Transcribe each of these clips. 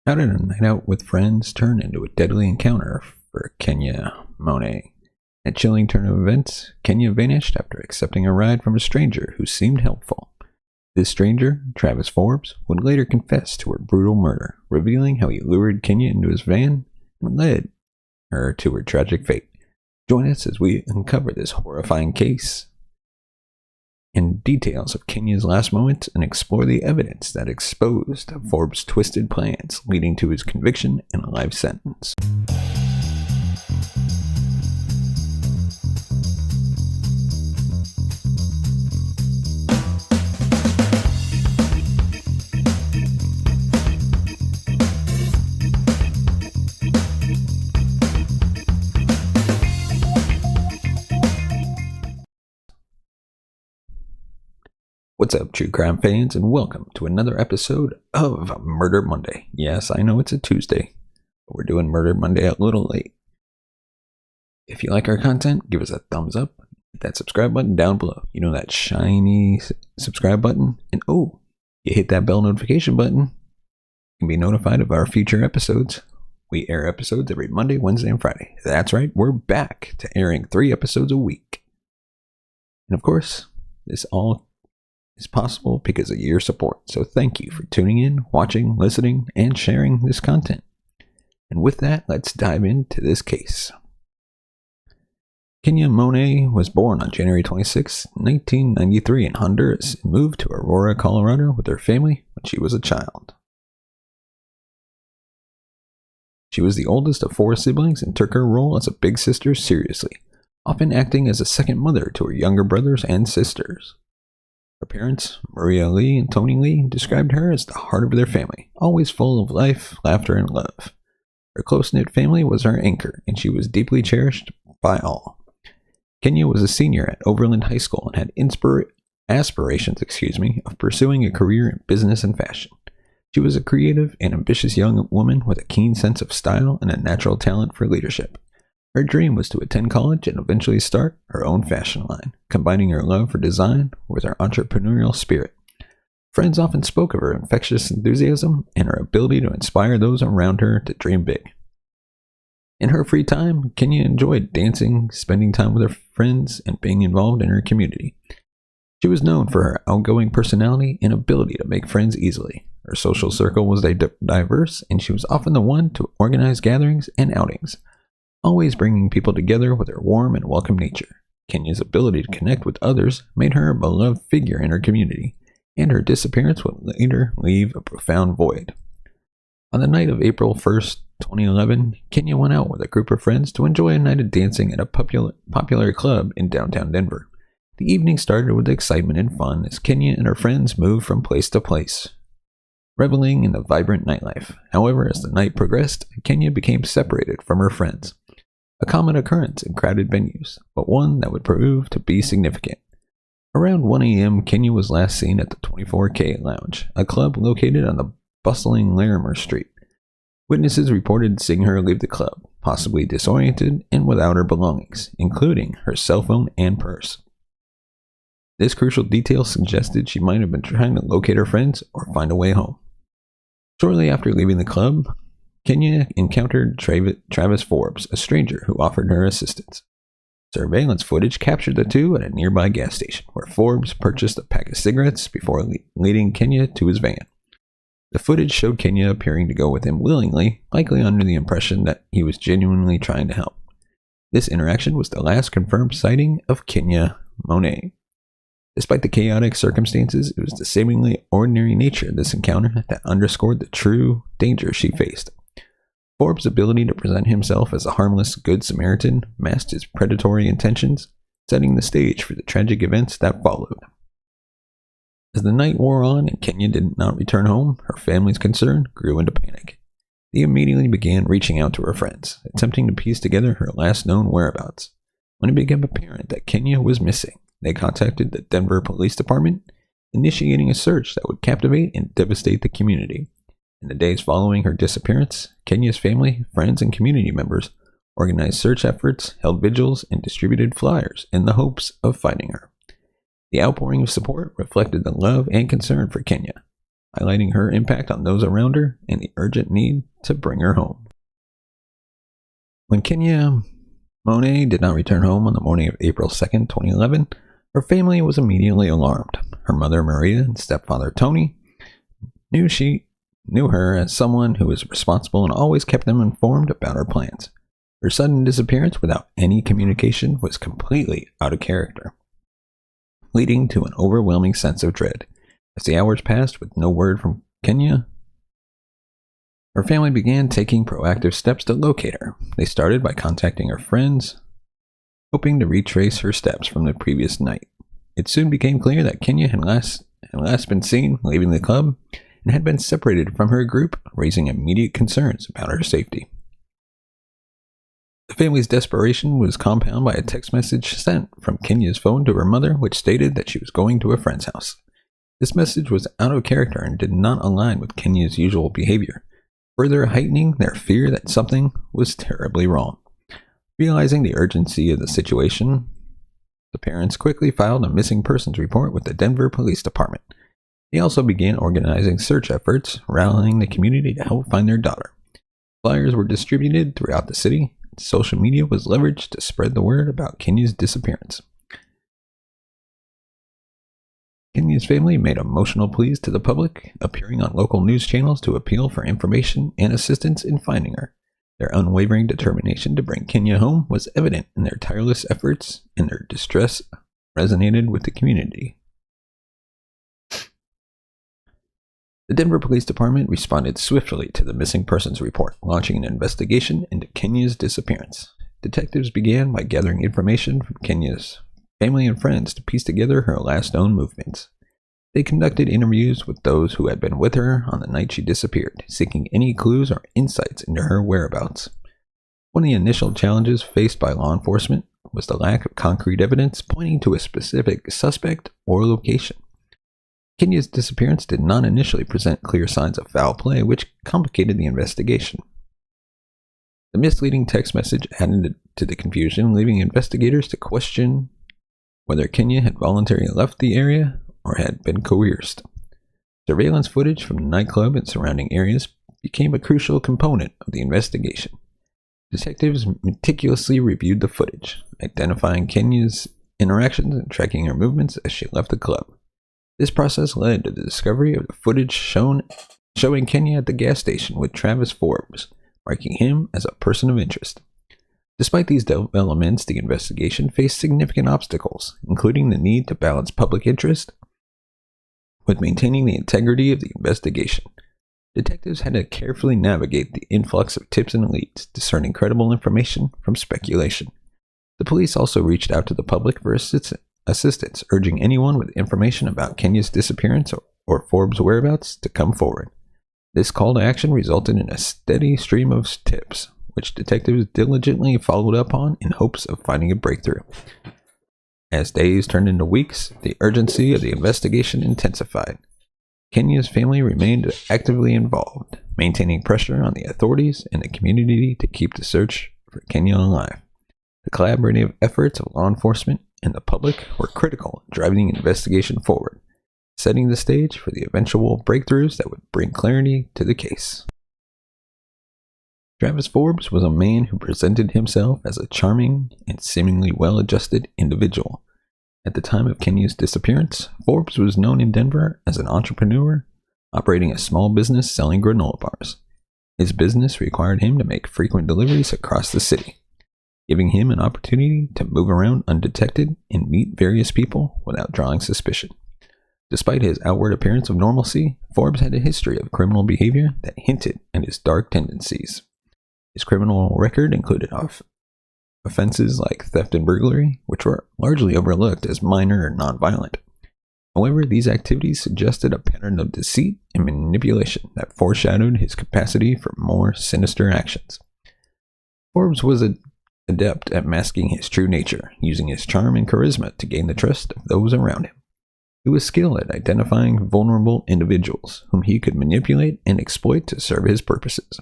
How did a night out with friends turn into a deadly encounter for Kenia Monge? At a chilling turn of events, Kenia vanished after accepting a ride from a stranger who seemed helpful. This stranger, Travis Forbes, would later confess to her brutal murder, revealing how he lured Kenia into his van and led her to her tragic fate. Join us as we uncover this horrifying case and details of Kenia's last moments and explore the evidence that exposed Forbes' twisted plans, leading to his conviction and a life sentence. What's up, true crime fans, and welcome to another episode of Murder Monday. Yes, I know it's a Tuesday, but we're doing Murder Monday a little late. If you like our content, give us a thumbs up, hit that subscribe button down below. You know, that shiny subscribe button, and you hit that bell notification button. You can be notified of our future episodes. We air episodes every Monday, Wednesday, and Friday. That's right, we're back to airing 3 episodes a week. And of course, this all is possible because of your support. So thank you for tuning in, watching, listening, and sharing this content. And with that, let's dive into this case. Kenia Monge was born on January 26, 1993 in Honduras and moved to Aurora, Colorado with her family when she was a child. She was the oldest of 4 siblings and took her role as a big sister seriously, often acting as a second mother to her younger brothers and sisters. Her parents, Maria Lee and Tony Lee, described her as the heart of their family, always full of life, laughter, and love. Her close-knit family was her anchor, and she was deeply cherished by all. Kenia was a senior at Overland High School and had aspirations of pursuing a career in business and fashion. She was a creative and ambitious young woman with a keen sense of style and a natural talent for leadership. Her dream was to attend college and eventually start her own fashion line, combining her love for design with her entrepreneurial spirit. Friends often spoke of her infectious enthusiasm and her ability to inspire those around her to dream big. In her free time, Kenia enjoyed dancing, spending time with her friends, and being involved in her community. She was known for her outgoing personality and ability to make friends easily. Her social circle was diverse, and she was often the one to organize gatherings and outings, always bringing people together with her warm and welcome nature. Kenia's ability to connect with others made her a beloved figure in her community, and her disappearance would later leave a profound void. On the night of April 1st, 2011, Kenia went out with a group of friends to enjoy a night of dancing at a popular club in downtown Denver. The evening started with excitement and fun as Kenia and her friends moved from place to place, reveling in the vibrant nightlife. However, as the night progressed, Kenia became separated from her friends. A common occurrence in crowded venues, but one that would prove to be significant. Around 1 a.m., Kenia was last seen at the 24K Lounge, a club located on the bustling Larimer Street. Witnesses reported seeing her leave the club, possibly disoriented and without her belongings, including her cell phone and purse. This crucial detail suggested she might have been trying to locate her friends or find a way home. Shortly after leaving the club, Kenia encountered Travis Forbes, a stranger who offered her assistance. Surveillance footage captured the two at a nearby gas station, where Forbes purchased a pack of cigarettes before leading Kenia to his van. The footage showed Kenia appearing to go with him willingly, likely under the impression that he was genuinely trying to help. This interaction was the last confirmed sighting of Kenia Monge. Despite the chaotic circumstances, it was the seemingly ordinary nature of this encounter that underscored the true danger she faced. Forbes' ability to present himself as a harmless Good Samaritan masked his predatory intentions, setting the stage for the tragic events that followed. As the night wore on and Kenia did not return home, her family's concern grew into panic. They immediately began reaching out to her friends, attempting to piece together her last known whereabouts. When it became apparent that Kenia was missing, they contacted the Denver Police Department, initiating a search that would captivate and devastate the community. In the days following her disappearance, Kenia's family, friends, and community members organized search efforts, held vigils, and distributed flyers in the hopes of finding her. The outpouring of support reflected the love and concern for Kenia. highlighting her impact on those around her and the urgent need to bring her home. When Kenia Monge did not return home on the morning of April 2nd, 2011, her family was immediately alarmed. Her mother, Maria, and stepfather, Tony, knew her as someone who was responsible and always kept them informed about her plans. Her sudden disappearance without any communication was completely out of character, leading to an overwhelming sense of dread. As the hours passed with no word from Kenia, her family began taking proactive steps to locate her. They started by contacting her friends, hoping to retrace her steps from the previous night. It soon became clear that Kenia had last been seen leaving the club and had been separated from her group, raising immediate concerns about her safety. The family's desperation was compounded by a text message sent from Kenia's phone to her mother, which stated that she was going to a friend's house. This message was out of character and did not align with Kenia's usual behavior, further heightening their fear that something was terribly wrong. Realizing the urgency of the situation, the parents quickly filed a missing persons report with the Denver Police Department. They also began organizing search efforts, rallying the community to help find their daughter. Flyers were distributed throughout the city. Social media was leveraged to spread the word about Kenia's disappearance. Kenia's family made emotional pleas to the public, appearing on local news channels to appeal for information and assistance in finding her. Their unwavering determination to bring Kenia home was evident in their tireless efforts, and their distress resonated with the community. The Denver Police Department responded swiftly to the missing persons report, launching an investigation into Kenia's disappearance. Detectives began by gathering information from Kenia's family and friends to piece together her last known movements. They conducted interviews with those who had been with her on the night she disappeared, seeking any clues or insights into her whereabouts. One of the initial challenges faced by law enforcement was the lack of concrete evidence pointing to a specific suspect or location. Kenia's disappearance did not initially present clear signs of foul play, which complicated the investigation. The misleading text message added to the confusion, leaving investigators to question whether Kenia had voluntarily left the area or had been coerced. Surveillance footage from the nightclub and surrounding areas became a crucial component of the investigation. Detectives meticulously reviewed the footage, identifying Kenia's interactions and tracking her movements as she left the club. This process led to the discovery of the footage showing Kenia at the gas station with Travis Forbes, marking him as a person of interest. Despite these developments, the investigation faced significant obstacles, including the need to balance public interest with maintaining the integrity of the investigation. Detectives had to carefully navigate the influx of tips and leads, discerning credible information from speculation. The police also reached out to the public for assistance, urging anyone with information about Kenia's disappearance or Forbes' whereabouts to come forward. This call to action resulted in a steady stream of tips, which detectives diligently followed up on in hopes of finding a breakthrough. As days turned into weeks, the urgency of the investigation intensified. Kenia's family remained actively involved, maintaining pressure on the authorities and the community to keep the search for Kenia alive. The collaborative efforts of law enforcement and the public were critical in driving the investigation forward, setting the stage for the eventual breakthroughs that would bring clarity to the case. Travis Forbes was a man who presented himself as a charming and seemingly well-adjusted individual. At the time of Kenia's disappearance, Forbes was known in Denver as an entrepreneur, operating a small business selling granola bars. His business required him to make frequent deliveries across the city, giving him an opportunity to move around undetected and meet various people without drawing suspicion. Despite his outward appearance of normalcy, Forbes had a history of criminal behavior that hinted at his dark tendencies. His criminal record included offenses like theft and burglary, which were largely overlooked as minor or nonviolent. However, these activities suggested a pattern of deceit and manipulation that foreshadowed his capacity for more sinister actions. Forbes was adept at masking his true nature, using his charm and charisma to gain the trust of those around him. He was skilled at identifying vulnerable individuals whom he could manipulate and exploit to serve his purposes.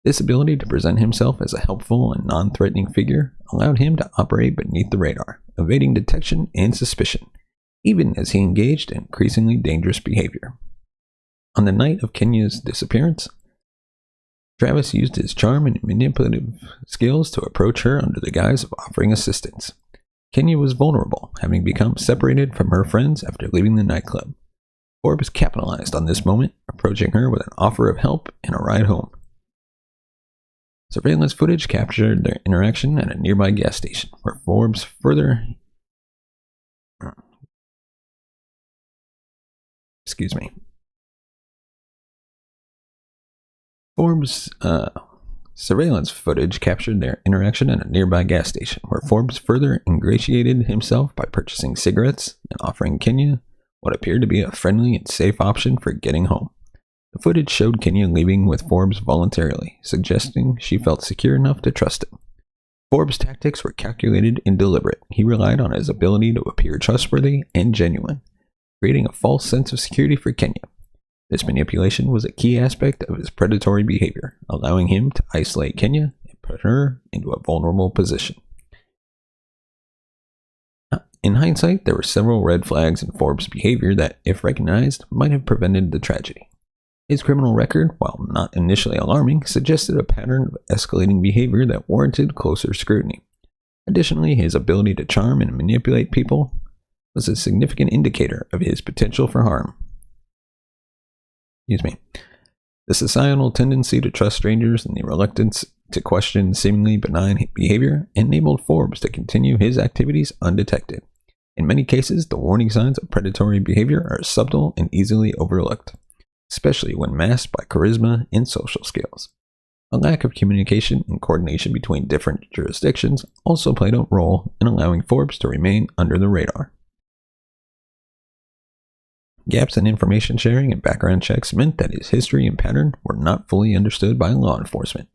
This ability to present himself as a helpful and non-threatening figure allowed him to operate beneath the radar, evading detection and suspicion, even as he engaged in increasingly dangerous behavior. On the night of Kenia's disappearance, Travis used his charm and manipulative skills to approach her under the guise of offering assistance. Kenia was vulnerable, having become separated from her friends after leaving the nightclub. Forbes capitalized on this moment, approaching her with an offer of help and a ride home. Surveillance footage captured their interaction at a nearby gas station, where Forbes further surveillance footage captured their interaction at a nearby gas station, where Forbes further ingratiated himself by purchasing cigarettes and offering Kenia what appeared to be a friendly and safe option for getting home. The footage showed Kenia leaving with Forbes voluntarily, suggesting she felt secure enough to trust him. Forbes' tactics were calculated and deliberate. He relied on his ability to appear trustworthy and genuine, creating a false sense of security for Kenia. This manipulation was a key aspect of his predatory behavior, allowing him to isolate Kenia and put her into a vulnerable position. In hindsight, there were several red flags in Forbes' behavior that, if recognized, might have prevented the tragedy. His criminal record, while not initially alarming, suggested a pattern of escalating behavior that warranted closer scrutiny. Additionally, his ability to charm and manipulate people was a significant indicator of his potential for harm. The societal tendency to trust strangers and the reluctance to question seemingly benign behavior enabled Forbes to continue his activities undetected. In many cases, the warning signs of predatory behavior are subtle and easily overlooked, especially when masked by charisma and social skills. A lack of communication and coordination between different jurisdictions also played a role in allowing Forbes to remain under the radar. Gaps in information sharing and background checks meant that his history and pattern were not fully understood by law enforcement,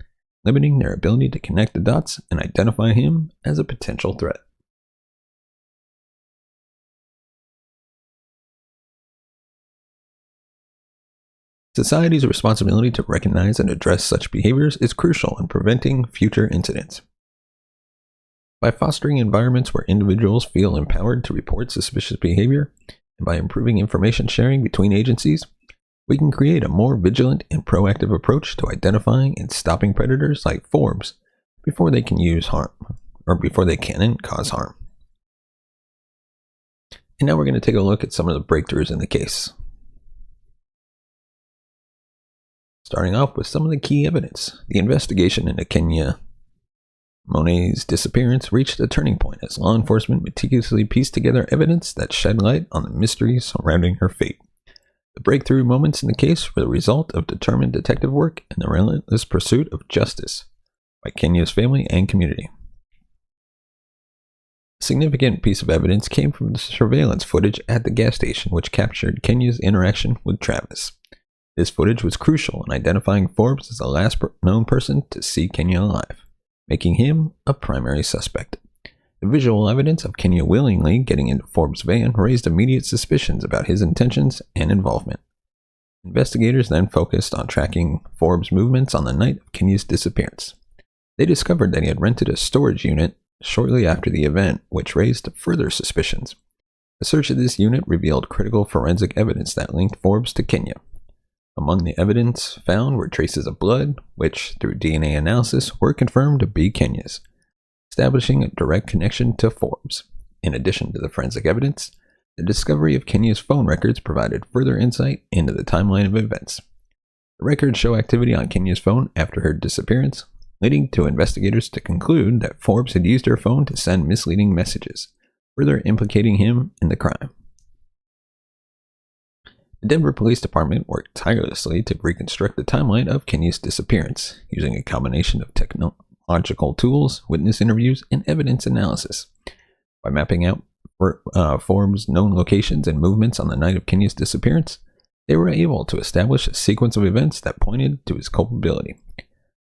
limiting their ability to connect the dots and identify him as a potential threat. Society's responsibility to recognize and address such behaviors is crucial in preventing future incidents. By fostering environments where individuals feel empowered to report suspicious behavior, and by improving information sharing between agencies, we can create a more vigilant and proactive approach to identifying and stopping predators like Forbes before they can cause harm. And now we're going to take a look at some of the breakthroughs in the case. Starting off with some of the key evidence. The investigation into Kenia Monge's disappearance reached a turning point as law enforcement meticulously pieced together evidence that shed light on the mysteries surrounding her fate. The breakthrough moments in the case were the result of determined detective work and the relentless pursuit of justice by Kenia's family and community. A significant piece of evidence came from the surveillance footage at the gas station, which captured Kenia's interaction with Travis. This footage was crucial in identifying Forbes as the last known person to see Kenia alive, making him a primary suspect. The visual evidence of Kenia willingly getting into Forbes' van raised immediate suspicions about his intentions and involvement. Investigators then focused on tracking Forbes' movements on the night of Kenia's disappearance. They discovered that he had rented a storage unit shortly after the event, which raised further suspicions. A search of this unit revealed critical forensic evidence that linked Forbes to Kenia. Among the evidence found were traces of blood, which, through DNA analysis, were confirmed to be Kenia's, establishing a direct connection to Forbes. In addition to the forensic evidence, the discovery of Kenia's phone records provided further insight into the timeline of events. The records show activity on Kenia's phone after her disappearance, leading to investigators to conclude that Forbes had used her phone to send misleading messages, further implicating him in the crime. The Denver Police Department worked tirelessly to reconstruct the timeline of Kenia's disappearance, using a combination of technological tools, witness interviews, and evidence analysis. By mapping out Forbes' known locations and movements on the night of Kenia's disappearance, they were able to establish a sequence of events that pointed to his culpability.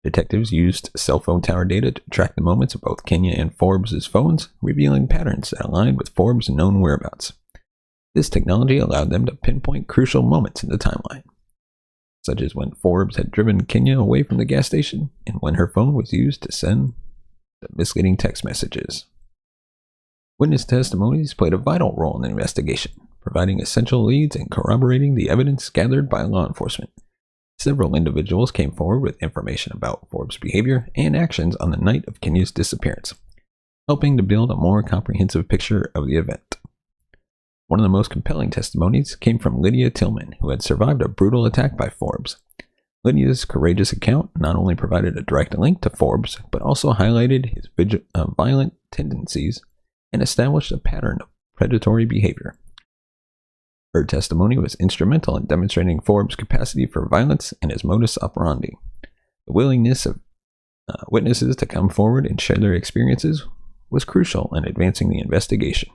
Detectives used cell phone tower data to track the moments of both Kenia and Forbes' phones, revealing patterns that aligned with Forbes' known whereabouts. This technology allowed them to pinpoint crucial moments in the timeline, such as when Forbes had driven Kenia away from the gas station and when her phone was used to send the misleading text messages. Witness testimonies played a vital role in the investigation, providing essential leads and corroborating the evidence gathered by law enforcement. Several individuals came forward with information about Forbes' behavior and actions on the night of Kenia's disappearance, helping to build a more comprehensive picture of the event. One of the most compelling testimonies came from Lydia Tillman, who had survived a brutal attack by Forbes. Lydia's courageous account not only provided a direct link to Forbes, but also highlighted his violent tendencies and established a pattern of predatory behavior. Her testimony was instrumental in demonstrating Forbes' capacity for violence and his modus operandi. The willingness of witnesses to come forward and share their experiences was crucial in advancing the investigation.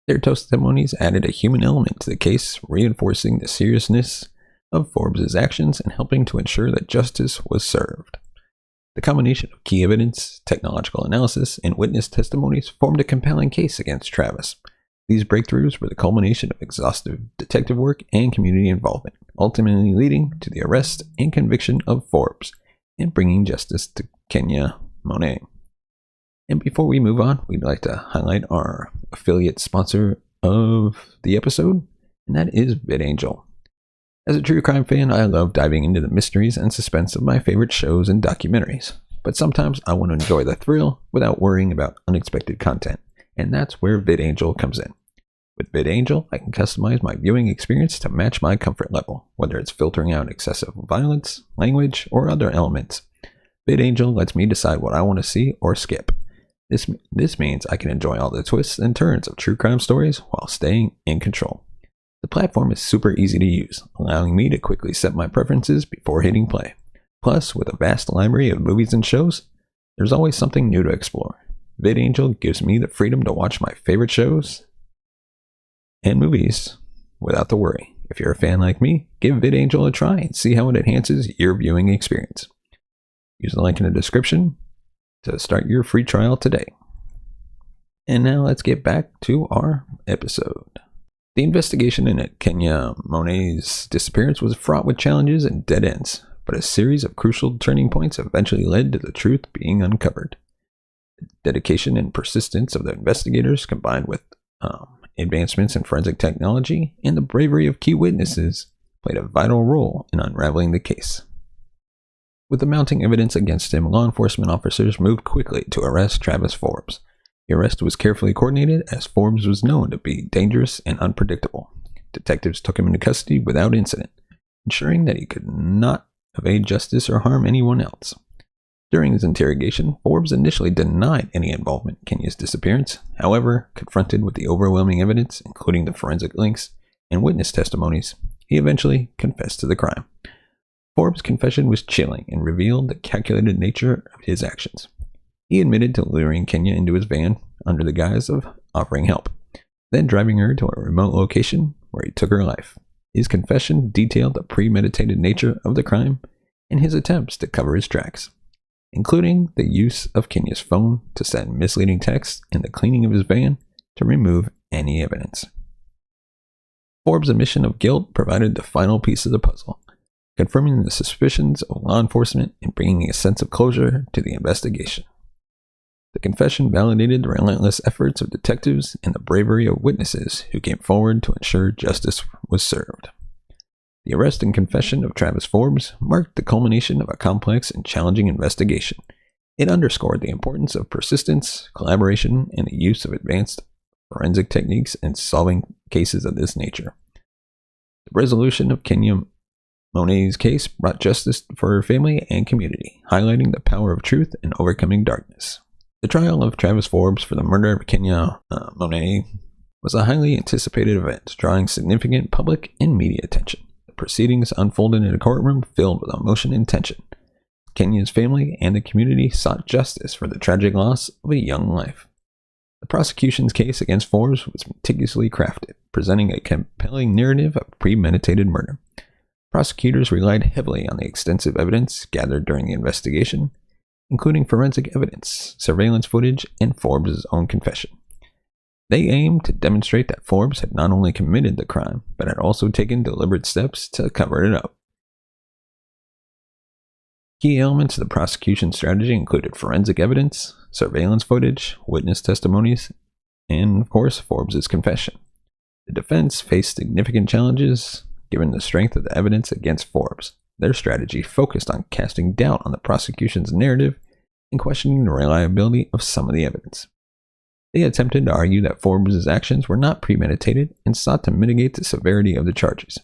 Their testimonies added a human element to the case, reinforcing the seriousness of Forbes' actions and helping to ensure that justice was served. The combination of key evidence, technological analysis, and witness testimonies formed a compelling case against Travis. These breakthroughs were the culmination of exhaustive detective work and community involvement, ultimately leading to the arrest and conviction of Forbes and bringing justice to Kenia Monge. And before we move on, we'd like to highlight our affiliate sponsor of the episode, and that is VidAngel. As a true crime fan, I love diving into the mysteries and suspense of my favorite shows and documentaries, but sometimes I want to enjoy the thrill without worrying about unexpected content, and that's where VidAngel comes in. With VidAngel, I can customize my viewing experience to match my comfort level, whether it's filtering out excessive violence, language, or other elements. VidAngel lets me decide what I want to see or skip. This means I can enjoy all the twists and turns of true crime stories while staying in control. The platform is super easy to use, allowing me to quickly set my preferences before hitting play. Plus, with a vast library of movies and shows, there's always something new to explore. VidAngel gives me the freedom to watch my favorite shows and movies without the worry. If you're a fan like me, give VidAngel a try and see how it enhances your viewing experience. Use the link in the description to start your free trial today. And now let's get back to our episode. The investigation into Kenia Monge's disappearance was fraught with challenges and dead ends, but a series of crucial turning points eventually led to the truth being uncovered. The dedication and persistence of the investigators, combined with advancements in forensic technology and the bravery of key witnesses, played a vital role in unraveling the case. With the mounting evidence against him, law enforcement officers moved quickly to arrest Travis Forbes. The arrest was carefully coordinated as Forbes was known to be dangerous and unpredictable. Detectives took him into custody without incident, ensuring that he could not evade justice or harm anyone else. During his interrogation, Forbes initially denied any involvement in Kenia's disappearance. However, confronted with the overwhelming evidence, including the forensic links and witness testimonies, he eventually confessed to the crime. Forbes' confession was chilling and revealed the calculated nature of his actions. He admitted to luring Kenia into his van under the guise of offering help, then driving her to a remote location where he took her life. His confession detailed the premeditated nature of the crime and his attempts to cover his tracks, including the use of Kenia's phone to send misleading texts and the cleaning of his van to remove any evidence. Forbes' admission of guilt provided the final piece of the puzzle, confirming the suspicions of law enforcement and bringing a sense of closure to the investigation. The confession validated the relentless efforts of detectives and the bravery of witnesses who came forward to ensure justice was served. The arrest and confession of Travis Forbes marked the culmination of a complex and challenging investigation. It underscored the importance of persistence, collaboration, and the use of advanced forensic techniques in solving cases of this nature. The resolution of Kenia Monge's case brought justice for her family and community, highlighting the power of truth and overcoming darkness. The trial of Travis Forbes for the murder of Kenia Monge was a highly anticipated event, drawing significant public and media attention. The proceedings unfolded in a courtroom filled with emotion and tension. Kenia's family and the community sought justice for the tragic loss of a young life. The prosecution's case against Forbes was meticulously crafted, presenting a compelling narrative of premeditated murder. Prosecutors relied heavily on the extensive evidence gathered during the investigation, including forensic evidence, surveillance footage, and Forbes' own confession. They aimed to demonstrate that Forbes had not only committed the crime, but had also taken deliberate steps to cover it up. Key elements of the prosecution strategy included forensic evidence, surveillance footage, witness testimonies, and, of course, Forbes' confession. The defense faced significant challenges given the strength of the evidence against Forbes. Their strategy focused on casting doubt on the prosecution's narrative and questioning the reliability of some of the evidence. They attempted to argue that Forbes' actions were not premeditated and sought to mitigate the severity of the charges.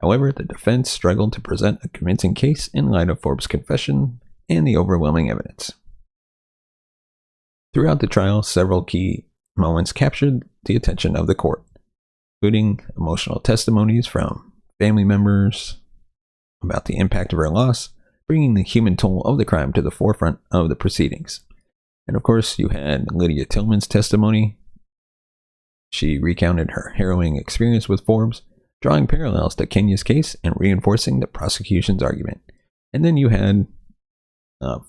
However, the defense struggled to present a convincing case in light of Forbes' confession and the overwhelming evidence. Throughout the trial, several key moments captured the attention of the court, including emotional testimonies from family members about the impact of her loss, bringing the human toll of the crime to the forefront of the proceedings. And of course, you had Lydia Tillman's testimony. She recounted her harrowing experience with Forbes, drawing parallels to Kenia's case and reinforcing the prosecution's argument. And then you had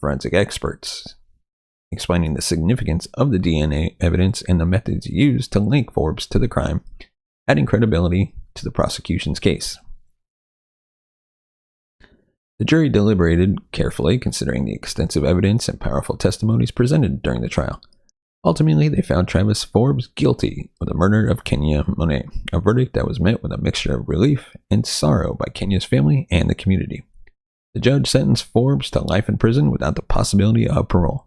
forensic experts explaining the significance of the DNA evidence and the methods used to link Forbes to the crime, adding credibility to the prosecution's case. The jury deliberated carefully, considering the extensive evidence and powerful testimonies presented during the trial. Ultimately, they found Travis Forbes guilty of the murder of Kenia Monge, a verdict that was met with a mixture of relief and sorrow by Kenia's family and the community. The judge sentenced Forbes to life in prison without the possibility of parole,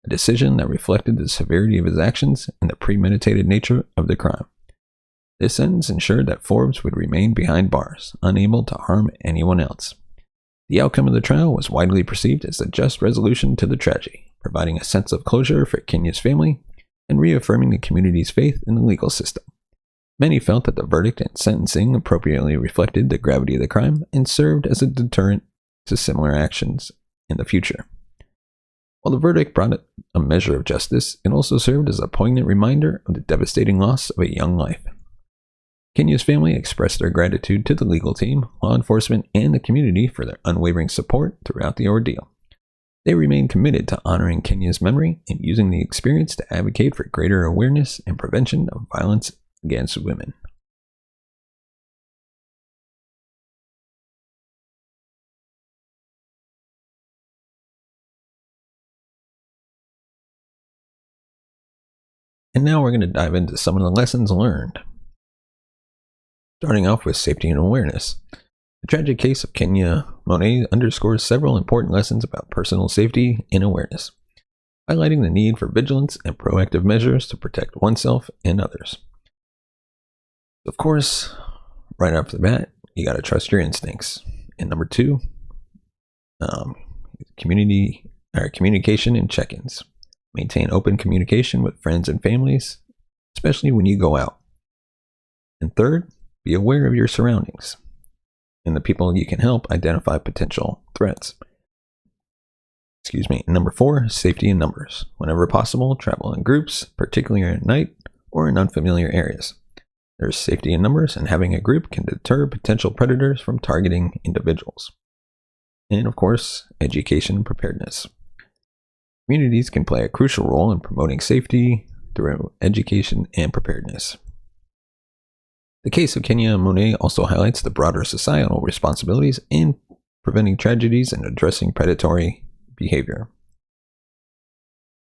a decision that reflected the severity of his actions and the premeditated nature of the crime. This sentence ensured that Forbes would remain behind bars, unable to harm anyone else. The outcome of the trial was widely perceived as a just resolution to the tragedy, providing a sense of closure for Kenia's family and reaffirming the community's faith in the legal system. Many felt that the verdict and sentencing appropriately reflected the gravity of the crime and served as a deterrent to similar actions in the future. While the verdict brought a measure of justice, it also served as a poignant reminder of the devastating loss of a young life. Kenia's family expressed their gratitude to the legal team, law enforcement, and the community for their unwavering support throughout the ordeal. They remain committed to honoring Kenia's memory and using the experience to advocate for greater awareness and prevention of violence against women. And now we're going to dive into some of the lessons learned. Starting off with safety and awareness. The tragic case of Kenia Monge underscores several important lessons about personal safety and awareness, highlighting the need for vigilance and proactive measures to protect oneself and others. Of course, right off the bat, you got to trust your instincts. And number two, communication and check-ins. Maintain open communication with friends and families, especially when you go out. And third, be aware of your surroundings and the people you can help identify potential threats. Number four, safety in numbers. Whenever possible, travel in groups, particularly at night or in unfamiliar areas. There's safety in numbers, and having a group can deter potential predators from targeting individuals. And of course, education and preparedness. Communities can play a crucial role in promoting safety through education and preparedness. The case of Kenia Monge also highlights the broader societal responsibilities in preventing tragedies and addressing predatory behavior.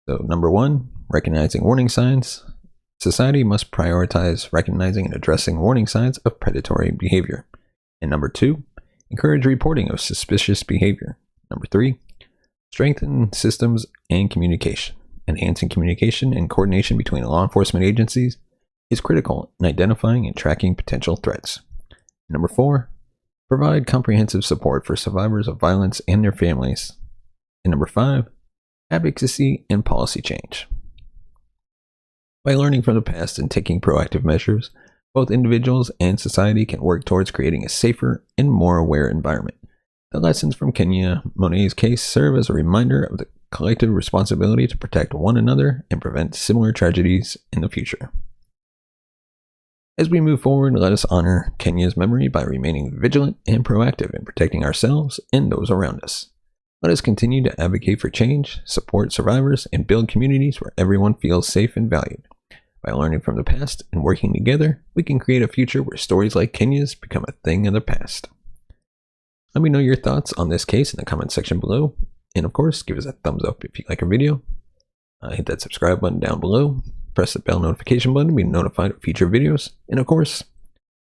So, number one, recognizing warning signs. Society must prioritize recognizing and addressing warning signs of predatory behavior. And number two, encourage reporting of suspicious behavior. Number three, strengthen systems and communication. Enhancing communication and coordination between law enforcement agencies is critical in identifying and tracking potential threats. Number four, provide comprehensive support for survivors of violence and their families. And number five, advocacy and policy change. By learning from the past and taking proactive measures, both individuals and society can work towards creating a safer and more aware environment. The lessons from Kenia Monge's case serve as a reminder of the collective responsibility to protect one another and prevent similar tragedies in the future. As we move forward, let us honor Kenia's memory by remaining vigilant and proactive in protecting ourselves and those around us. Let us continue to advocate for change, support survivors, and build communities where everyone feels safe and valued. By learning from the past and working together, we can create a future where stories like Kenia's become a thing of the past. Let me know your thoughts on this case in the comment section below. And of course, give us a thumbs up if you like our video. Hit that subscribe button down below. press the bell notification button to be notified of future videos. And of course, if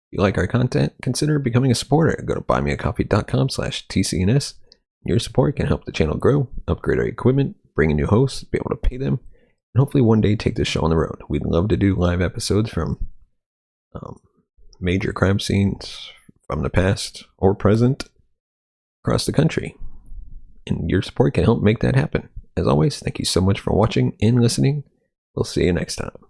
you like our content, consider becoming a supporter. Go to buymeacoffee.com/TCNS. Your support can help the channel grow, upgrade our equipment, bring in new hosts, be able to pay them, and hopefully one day take this show on the road. We'd love to do live episodes from major crime scenes from the past or present across the country. And your support can help make that happen. As always, thank you so much for watching and listening. We'll see you next time.